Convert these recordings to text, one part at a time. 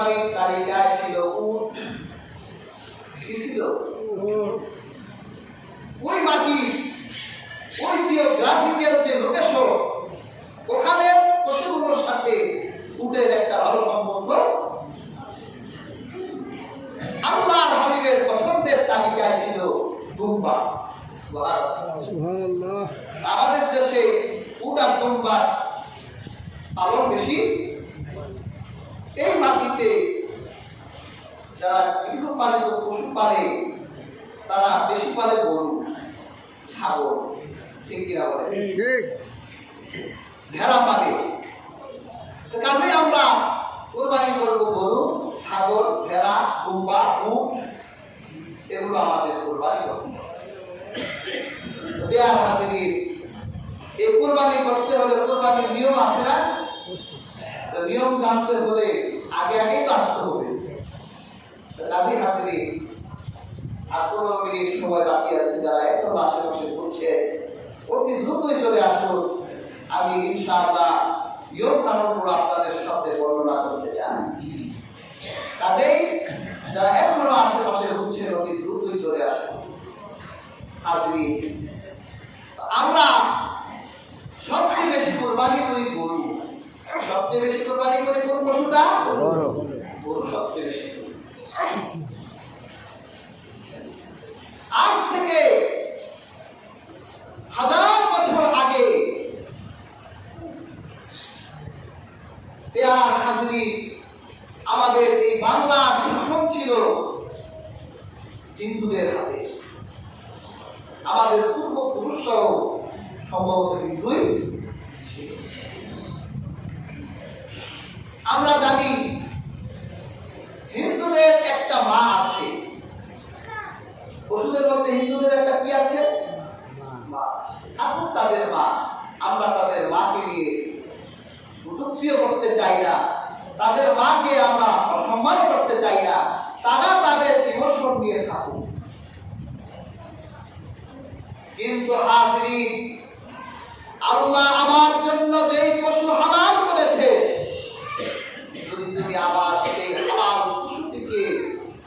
কুরবানির তালিকায় ছিল উট। কি ছিল? ওই মাটি, ওই জিওগ্রাফিক্যাল যে লোকেশন, ওখানে পশুগুলোর সাথে উটের একটা ভালো সম্পর্ক। আল্লাহর হাবিবের পছন্দের তালিকায় ছিল দুম্বা। সুবহানাল্লাহ। আমাদের দেশে উট আর দুম্বার পালন বেশি। এই মাটিতে যারা গৃহপালিত পশু পালে তারা বেশি পালে গরু, ছাগল, ঠিক কিনা বলে, ভেড়া পালে। কাজে আমরা কোরবানি করবো গরু, ছাগল, ভেড়া, দুম্বা, উট, এগুলো আমাদের কোরবানি করতে হবে। এই কোরবানি করতে হলে কোরবানির নিয়ম আছে না? নিয়ম জানতে হলে আগে আগেই তো আসতে হবে। কাজী হাজির আর 15 মিনিট সময় বাকি আছে, যারা একদম আশেপাশে ঘুরছে অতি দ্রুতই চলে আসুন। আমি ইনশাআল্লাহ নিয়ম কানুনগুলো আপনাদের সাথে বর্ণনা করতে চাই। কাজেই যারা এখনো আশেপাশে ঘুরছে অতি দ্রুতই চলে আসুন। হাজির, আমরা সবচেয়ে বেশি কোরবানি করি গরু। সবচেয়ে বেশি কোরবানি করি কোন পশুটা? গরু সবচেয়ে বেশি। আজ থেকে 1000 বছর আগে আমাদের এই বাংলা শাসন ছিল হিন্দুদের হাতে। আমাদের পূর্বপুরুষরাও সম্ভবত হিন্দুই। আমরা জানি হিন্দুদের একটা মা আছে। পশুদের মধ্যে হিন্দুদের একটা কি আছে? মা। ঠাকুর তাদের মা। আমরা তাদের মাকে নিয়ে কটূক্তিও করতে চাই না, তাদের মাকে আমরা অসম্মান করতে চাই না। তারা তাদের ইমোশন নিয়ে থাকুক। কিন্তু হাজির, আল্লাহ আমার জন্য যেই পশু হালাল করেছে, যদি তুমি আমার সেই হালাল পশুটিকে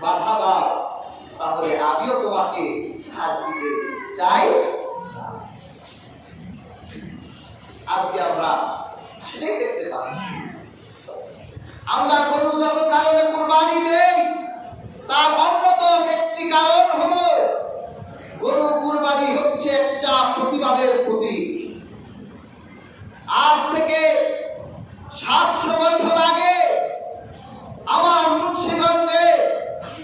বাধা দাও, তাহলে আমিও তোমাকে ছাড় দিতে চাই। আজকে আমরা সেটাই দেখতে পাচ্ছি। আমরা গরু যত কারণে কোরবানি দেই, তার অন্যতম একটি কারণ হলো গরু কুরবানি হচ্ছে একটা প্রতিবাদের প্রতীক। আজ থেকে 700 বছর আগে আমার মুন্সিগঞ্জে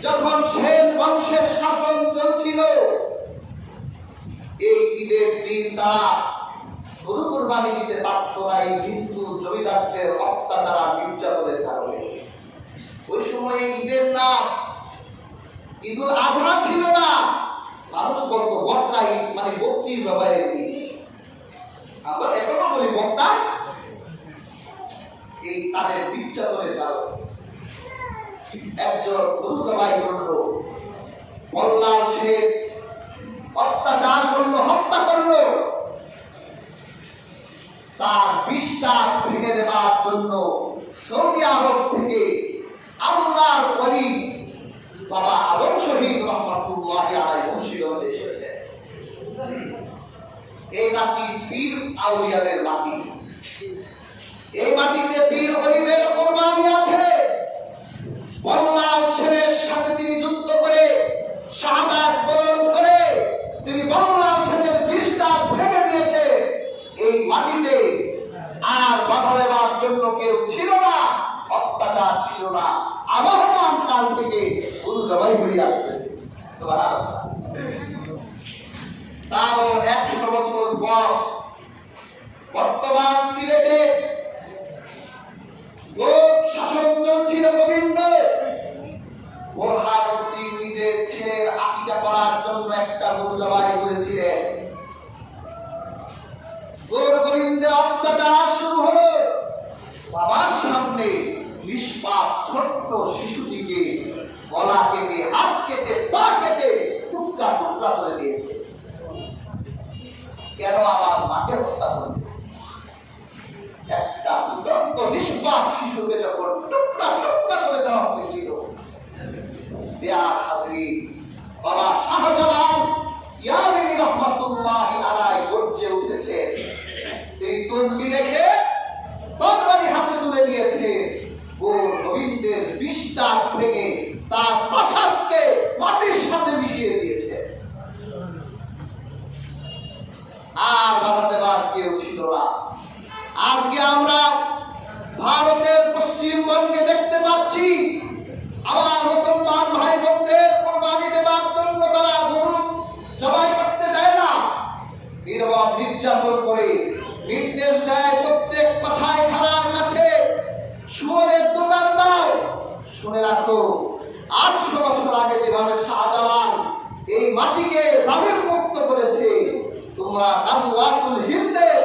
যখন সেন বংশের শাসন চলছিল, এই ঈদের দিন তারা গরু কুরবানি দিতে পারত না এই হিন্দু জমিদারদের অত্যাচার নির্যাতনের কারণে। ওই সময় ঈদের নাম ঈদুল আজহা ছিল না, মানুষ বলতো বক্তা ঈদ, মানে বকরি জবাইয়ের ঈদ। আমরা এখনো বলি বক্তা। এই তাদের নির্যাতনের কারণে একজন গরু জবাই করলো, মোল্লা শেখ অত্যাচার করলো, হত্যা করলো। তার বিষ্ঠা ভেঙে দেওয়ার জন্য সৌদি আরব থেকে আল্লাহর ওলি বাবা আদম শহীদ রহমাতুল্লাহ আলাইহি মুন্সিগঞ্জে এসেছে। এই মাটি পীর আউলিয়াদের মাটি। এই মাটিতে পীর ওলিদের কোরবানি আছে। মোল্লা শেরের সাথে তিনি যুদ্ধ করে শাহাদাত বরণ করে তিনি মোল্লা শেরের বিষ্ঠা ভেঙে দিয়েছে। এই মাটিতে আর বাধা দেওয়ার জন্য কেউ ছিল না, অত্যাচার ছিল না। আবহমান কাল থেকে গরু জবাই হয়ে আসতেছে। তারও 100 বছর পর বর্তমান সিলেটে লোক শাসন চলছিল গোবিন্দ। বোরহানুদ্দিন নিজের ছেলের আকিকা করার জন্য একটা গরু জবাই করেছিলেন। গোবিন্দের অত্যাচার শুরু হলো। বাবার সামনে নিষ্পাপ ছোট্ট শিশুটিকে গলা কেটে, হাত কেটে, পা কেটে টুকরা টুকরা করে দিয়েছে। কেন আমার মাকে হত্যা করবে? একটা দুরন্ত নিষ্পাপ শিশুকে যখন টুকরা টুকরা করে দেওয়া ভেঙে তার প্রাসাদকে মাটির সাথে মিশিয়ে দিয়েছে। আর বাধা দেবার কেউ ছিল না। আজকে আমরা ভারতের পশ্চিমবঙ্গে দেখতে পাচ্ছি আমার মুসলমান ভাই বোনদের কোরবানি দেবার জন্য তারা গরু জবাই করতে দেয় না, এরকম নির্যাতন করে নির্দেশ দেয় প্রত্যেক কসাই খানার কাছে শুয়োরের দোকান দাও। শুনে রাখো, 800 বছর আগে যেভাবে শাহজালাল এই মাটিকে জালিম মুক্ত করেছে, তোমরা গাজওয়াতুল হিন্দের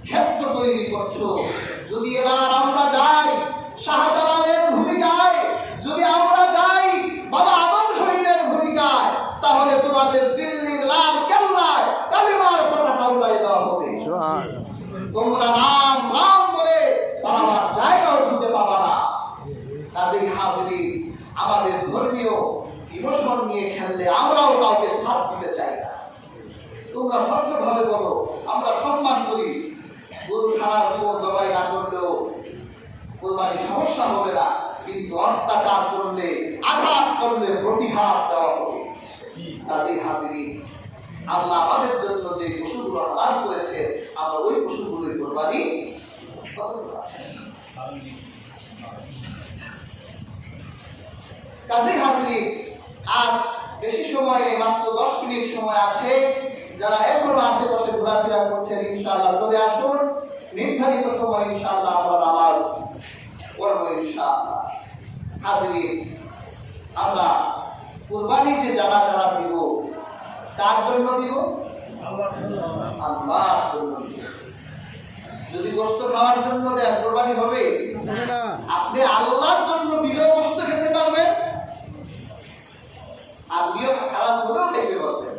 ক্ষেত্র তৈরি করছো। যদি এবার আমরা যাই শাহজালালের ভূমিকায়, যদি আমরা যাই বাবা আদম শহীদের ভূমিকায়, তাহলে তোমাদের দিল্লির লাল কেল্লায় কালিমার পতাকা উড়াই দেওয়া হবে। তোমরা রাম রাম বলে পালাবার জায়গাও খুঁজে পাবা না। কাজেই হাজিরি, আমাদের ধর্মীয় ইমোশন নিয়ে খেললে আমরাও কাউকে ছাড় দিতে চাই না। তোমরা ভদ্রভাবে বলো, আমরা সম্মান করি। গরু সারা জীবন জবাই না করলেও কোরবানি সমস্যা হবে না, কিন্তু অত্যাচার করলে, আঘাত করলে প্রতিঘাত দেওয়া হবে। কাজেই হাজিরি, আল্লাহ আমাদের জন্য যে পশুগুলো হালাল করেছে, আমরা ওই পশুগুলোর কোরবানি কাজেই হাজিরি, আর বেশি সময় নেই, মাত্র 10 মিনিট সময় আছে। যারা এখনো আশেপাশে ঘোরাফেরা করছেন ইনশাআল্লাহ চলে আসুন। নির্ধারিত সময় ইনশাআল্লাহ আমরা নামাজ পড়বো ইনশাআল্লাহ। হাজিরি, আমরা কুরবানি যে যারা যারা দিব, কার জন্য দিব? আল্লাহর জন্য দিব। যদি গোশত খাওয়ার জন্য দেন, কুরবানি হবে না। আপনি আল্লাহর জন্য দিলেও গোশত খেতে পারবেন, আর নিয়ত খারাপ হলেও খেতে পারবেন।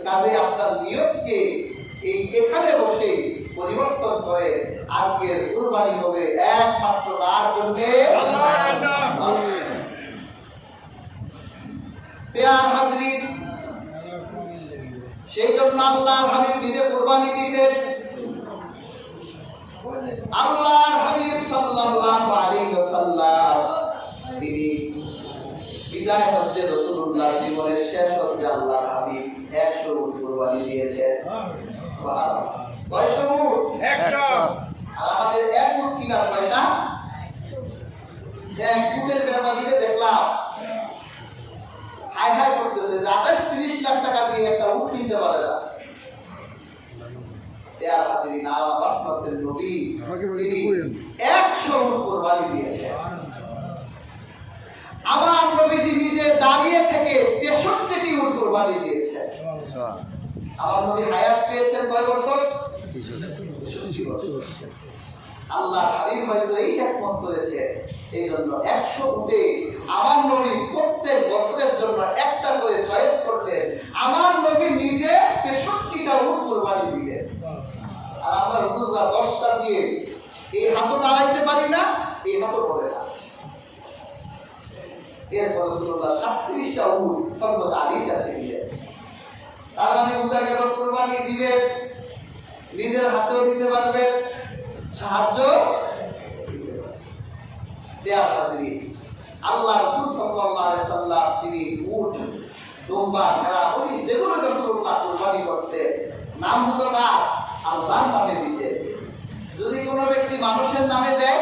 কাজে আপনার নিয়তকে এই এখানে বসে পরিবর্তন করে আজকের কুরবানি হবে একমাত্র তার জন্য। হাজির, সেই জন্য আল্লাহর হাবিব নিজে কুরবানি দিতেন। আল্লাহর হাবিব সাল্লাল্লাহু আলাইহি ওয়াসাল্লাম তিনি বিদায় হজ্জে রাসূলুল্লাহ জীবনের শেষ হজ্জে আল্লাহর হাবিব 100 উট কুরবানি দিয়েছেন। সুবহানাল্লাহ। কয়শো উট? 100। আর আমাদের এক উট কিনার পয়সা, এক উটের ব্যাপারীকে দেখলাম হাই হাই করতেছে যে 28-30 লাখ টাকা দিয়ে একটা উট কিনতে পারে না। এর হাজিরি না, রহমতের নবী তিনি 100 উট কুরবানি দিয়েছেন। আমার নবীজি নিজে দাঁড়িয়ে থেকে 63টি উট কুরবানি দিয়েছেন। আমার নবী হায়াত পেয়েছেন কয় বছর? 63 বছর। আল্লাহ হাবিব হয়তো এই একমত করেছে, এই জন্য 100 উটে আমার নবী প্রত্যেক বছরের জন্য একটা করে চয়েস করলেন। আমার নবী নিজে 63টা উট কুরবানি দিলেন। আর আমরা হুজুররা 10টা দিয়ে এই হাতও নাড়াইতে পারি না, এই হাতও পড়ে না। এরপর রাসূলুল্লাহ 37টা উট হযরত আলীর কাছে দিলেন। তার মানে বুঝা গেল কুরবানি দিবে, নিজের হাতেও দিতে পারবে, সাহায্য দেওয়ার হাজিরি। আল্লাহ রাসূল সাল্লাল্লাহু আলাইহি সাল্লাম তিনি উট, দুম্বা, ভেড়া, বলি যেগুলো রাসূলুল্লাহ কুরবানি করতে নাম হতো না, আল্লাহর নামে দিতে। যদি কোনো ব্যক্তি মানুষের নামে দেয়,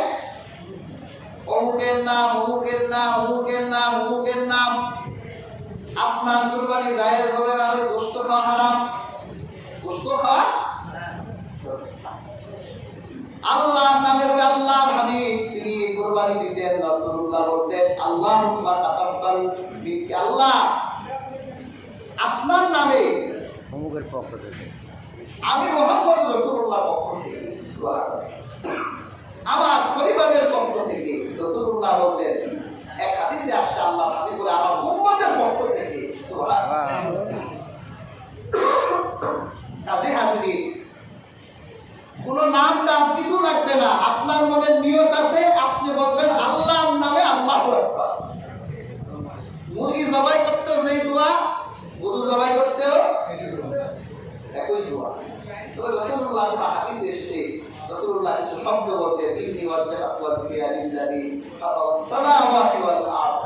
অমুকের নাম, অমুকের নাম, অমুকের নাম, অমুকের নাম, আপনার কুরবানি জায়েজ হবে না, ওই গোশত খাওয়া হারাম। গোশত খাওয়া আল্লাহর নামে হবে। আল্লাহর হাবিব তিনি কুরবানি দিতেন, রাসূলুল্লাহ বলতেন আল্লাহুম্মা তাকাব্বাল মিনকা, আল্লাহ আপনার নামে অমুকের পক্ষ থেকে, আমি মুহাম্মদ রাসূলুল্লাহ পক্ষ থেকে, সুবহানাল্লাহ, আমার পরিবারের পক্ষ থেকে। রাসূলুল্লাহ বলতেন, এক হাদিসে আসছে আল্লাহ হাবিব বলে আমার উম্মতের পক্ষ থেকে, সুবহানাল্লাহ। কাজে হাজির, কোন নাম টাম কিছু লাগবে না, আপনার মনে নিয়ত আছে, আপনি বলবেন আল্লাহর নামে আল্লাহু আকবার। মুরগি জবাই করতেও যেই দোয়া, গরু জবাই করতেও একই দোয়া। তবে রাসূলুল্লাহ হাদিসে এসেছে, রাসূলুল্লাহ কিছু শব্দ বলতেন, ইন্নী ওয়াজহাতু ওয়াজহিয়া লিল্লাযী ফাতারাস সামাওয়াতি ওয়াল আরদ,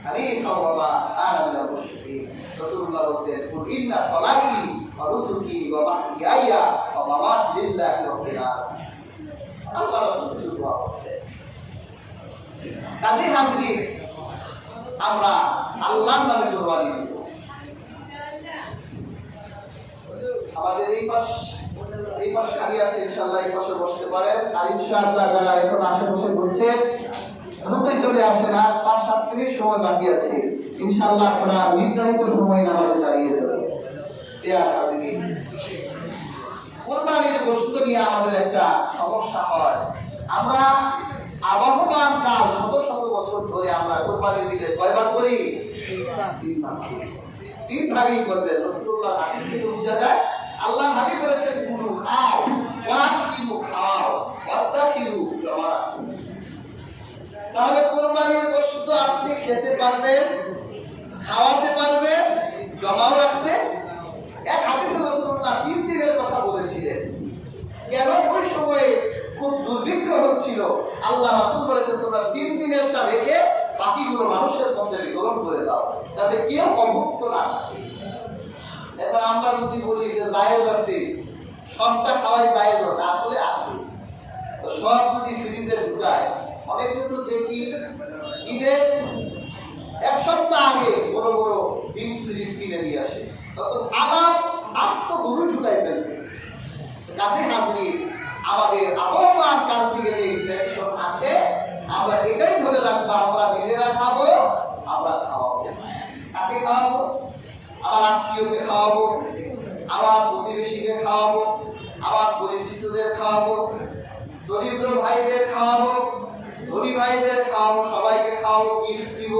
হানিফা ওয়া মা আনা মিনাল মুশরিকিন। রাসূলুল্লাহ বলতেন, কুল ইন্না সালাতি ওয়া নুসুকি ওয়া মাহইয়ায়া ওয়া মামাতি লিল্লাহি রাব্বিল আলামিন। আল্লাহ রাসূল কিছু দোয়া করতেন। কাজী হাজরিন, আমরা আল্লাহর নামে কুরবানি দিব। আমাদের এই পাশ খালি আছে, ইনশাআল্লাহ এই পাশে বসতে পারেন। আর ইনশাআল্লাহ যারা এখন আশেপাশে বলছে দ্রুতই চলে আসেন, আর 5-7 মিনিট সময় বাকি আছে। ইনশাআল্লাহ আপনারা নির্ধারিত সময় নামাজে দাঁড়িয়ে যাবেন। কুরবানির গোশত নিয়ে আমাদের একটা সমস্যা হয়। আমরা আবহমান কাল শত বছর ধরে আমরা কুরবানি দিলে কয়বার করি? 3 ভাগই করবে। রাসূলুল্লাহ হাদিস থেকে বোঝা যায়, আল্লাহ নবী বলেছেন, কুলু খাও, ওয়াকিলু খাও, ওয়াদাকিরু জমা। তাহলে কুরবানির গোশত আপনি খেতে পারবেন, খাওয়াতে পারবেন, জমাও রাখতে। এক হাদিসে রাসূলুল্লাহ 3 দিনের কথা বলেছিলেন। কেন? ওই সময়ে খুব দুর্ভিক্ষ হচ্ছিল। আল্লাহ রাসূল বলেছেন, তোমরা 3 দিনেরটা রেখে বাকিগুলো মানুষের মধ্যে বিতরণ করে দাও, যাতে কেউ অভুক্ত না থাকে। এবার আমরা যদি বলি যে জায়েজ আছে, সবটা খাওয়াই জায়েজ আছে, আসলে আছে তো সব যদি ফ্রিজে ঢুকায়, অনেকে তো দেখি ঈদের 1 সপ্তাহ আগে বড় বড় ডিপ ফ্রিজ কিনে নিয়ে আসে, তত আলাম আস্ত গরু ঢুকাই ফেলবে। কাজে হাজরিন, আমাদের আবহমান কাল থেকে যে ইনফেকশন আছে, আমরা এটাই ধরে রাখবো, আমরা নিজেরা খাবো, আমরা খাওয়াবো। কাকে খাওয়াবো? আমার আত্মীয়কে খাওয়াবো, আমার প্রতিবেশীকে খাওয়াবো, আমার পরিচিতদের খাওয়াবো, দরিদ্র ভাইদের খাওয়াবো, ধনী ভাইদের খাওয়াবো, সবাইকে খাওয়াবো, গিফট দিব।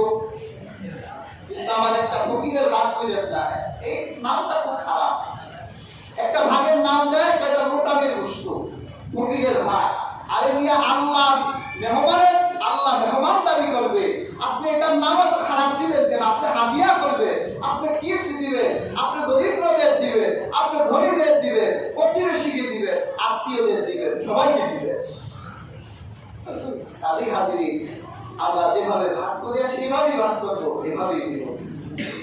কিন্তু আমার একটা ফকিরের ভাগ করে দেয়, এই নামটা খুব খারাপ। একটা ভাগের নাম দেয়, একটা মোটামের বস্তু, ফকিরের ভাগ। আরে মিয়া, আল্লাহ মেহমানদারি করবে, আপনি এটার নাম এত খারাপ দিলেন কেন? আপনি হাদিয়া করবে, আপনি গিফট দিবে, আপনি দরিদ্রদের দিবে, আপনি ধনীদের দিবে, প্রতিবেশীকে দিবে, আত্মীয়দের দিবে, সবাইকে দিবে। কাজী হাজিরিন, আমরা যেভাবে ভাগ করে আসি এভাবেই ভাগ করবো, এভাবেই দিব।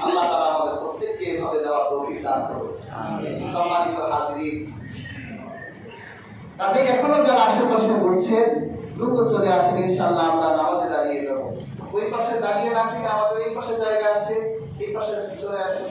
আল্লাহ তাআলা আমাদের প্রত্যেককে এভাবে দেওয়ার তৌফিক দান করুন। সম্মানিত হাজিরিন, কাজে এখনো যারা আশেপাশে বলছেন দ্রুত চলে আসেন, ইনশাআল্লাহ আমরা নামাজে দাঁড়িয়ে যাবো। ওই পাশে দাঁড়িয়ে না থেকে আমাদের এই পাশে জায়গা আছে, এই পাশে চলে আসেন।